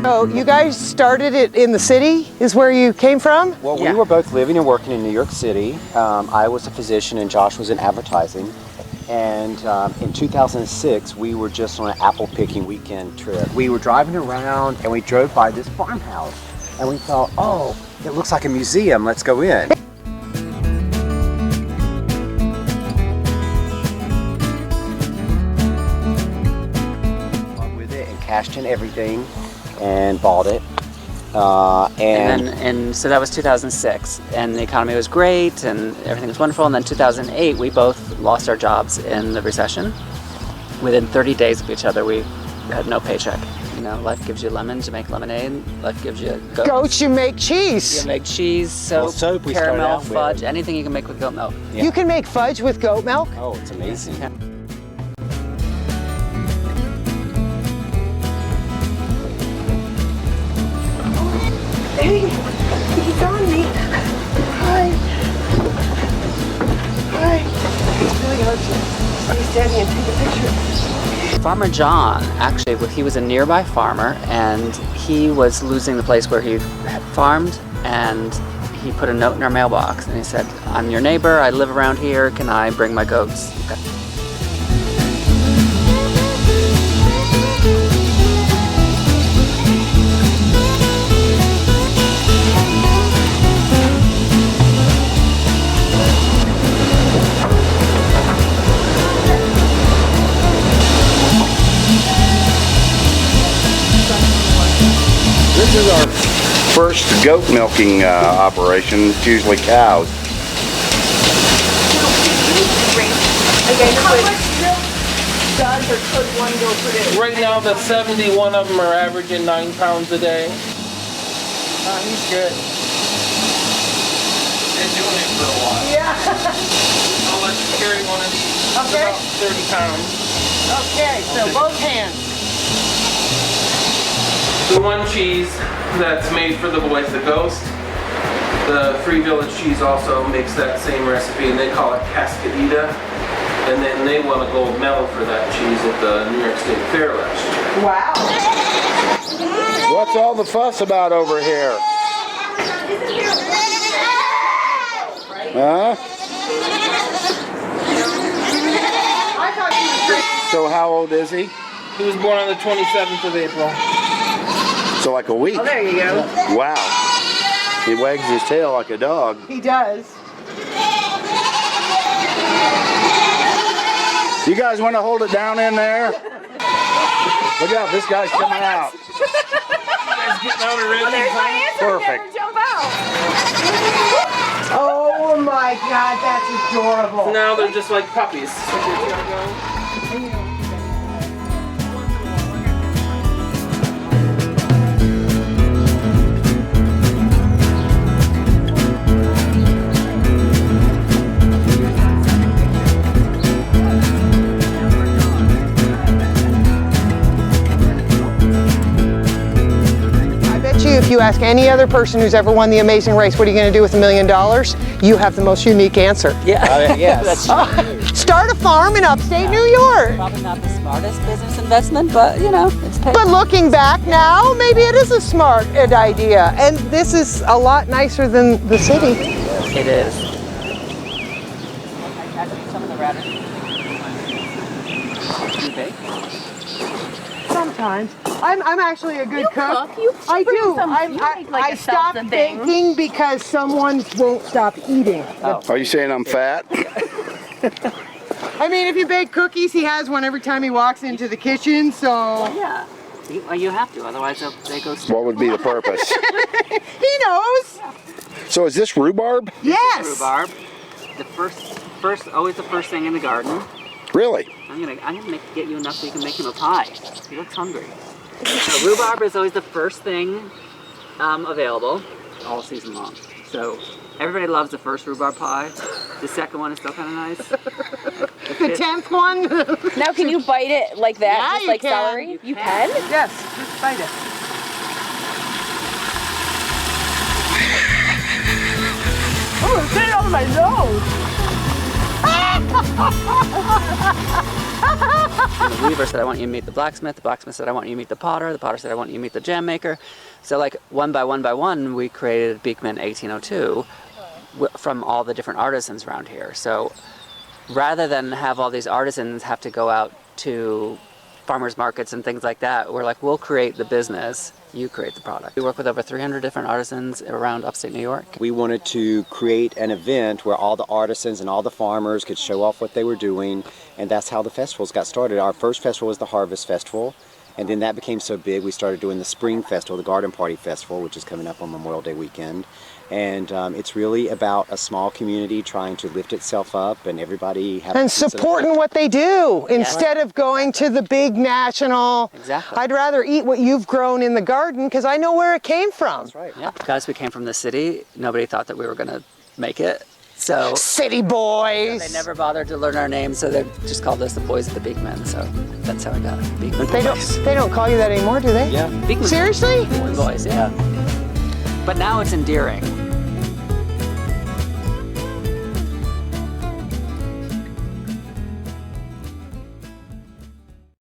So you guys started it in the city, is where you came from? Well, we were both living and working in New York City. I was a physician and Josh was in advertising. And in 2006, we were just on an apple picking weekend trip. We were driving around and we drove by this farmhouse and we thought, oh, it looks like a museum, let's go in. With it and cashed in everything and bought it. And so that was 2006, and the economy was great, and everything was wonderful. And then 2008, we both lost our jobs in the recession. Within 30 days of each other, we had no paycheck. You know, life gives you lemons, you make lemonade. Life gives you goats. Goats, you make cheese. You make cheese, soap, caramel, fudge, anything you can make with goat milk. Yeah. You can make fudge with goat milk? Oh, it's amazing. Yeah. Hey, he's on me. Hi. Hi. It's really hard to stay steady and take a picture. Farmer John, actually, he was a nearby farmer, and he was losing the place where he had farmed, and he put a note in our mailbox, and he said, I'm your neighbor, I live around here, can I bring my goats? Okay. This is our first goat milking operation. It's usually cows. How much milk does or could one goat produce? Right now, the 71 of them are averaging 9 pounds a day. He's good. Been doing it for a while. Yeah. I'll let you carry one of these. Okay. It's about 30 pounds. Okay, so both hands. The one cheese that's made for the boys, the Ghost, the Free Village cheese also makes that same recipe, and they call it Cascadita. And then they won a gold medal for that cheese at the New York State Fair last year. Wow. What's all the fuss about over here? Huh? So how old is he? He was born on the 27th of April. So like a week. Oh, there you go. Wow. He wags his tail like a dog. He does. You guys want to hold it down in there? Look out, this guy's coming out. You guys getting out already? There's my answer. Perfect. Jump out. Oh my God, that's adorable. Now they're just like puppies. If you ask any other person who's ever won the Amazing Race, what are you going to do with $1 million? You have the most unique answer. Yeah, Yes. that's Start a farm in upstate New York. probably not the smartest business investment, but you know, it's paid. But looking back now, maybe it is a smart idea. And this is a lot nicer than the city. It is. I can eat some of the radish. You bake? Sometimes. I'm actually a good cook. I bring do. some- you make, like, I a stopped salsa thing. baking because someone won't stop eating. Oh. Are you saying I'm fat? I mean, if you bake cookies, he has one every time he walks into the kitchen, so... Yeah. Well, you have to, otherwise they go straight. What would be the purpose? He knows. So is this rhubarb? Yes. Rhubarb. Always the first thing in the garden. Really? I'm gonna get you enough so you can make him a pie. He looks hungry. So rhubarb is always the first thing available all season long. So everybody loves the first rhubarb pie. The second one is still kind of nice. The 10th one. Now, can you bite it like that, Yeah, just you like can. celery? You can? Yes, just bite it. Oh, it's getting on my nose. Ah! And the weaver said, I want you to meet the blacksmith said, I want you to meet the potter said, I want you to meet the jam maker. So like one by one, we created Beekman 1802 from all the different artisans around here. So rather than have all these artisans have to go out to farmers markets and things like that, we're like, we'll create the business, you create the product. We work with over 300 different artisans around upstate New York. We wanted to create an event where all the artisans and all the farmers could show off what they were doing, and that's how the festivals got started. Our first festival was the Harvest Festival, and then that became so big we started doing the Spring Festival, the Garden Party Festival, which is coming up on Memorial Day weekend. And it's really about a small community trying to lift itself up and everybody having And supporting what they do instead of going to the big national. Exactly. I'd rather eat what you've grown in the garden because I know where it came from. That's right. Yeah, because we came from the city, nobody thought that we were going to make it. So City boys. they never bothered to learn our name, so they just called us the Boys of the Beekman. So that's how I got it. Beekman Boys. They don't call you that anymore, do they? Yeah. Beekman Seriously? Boys, yeah. But now it's endearing.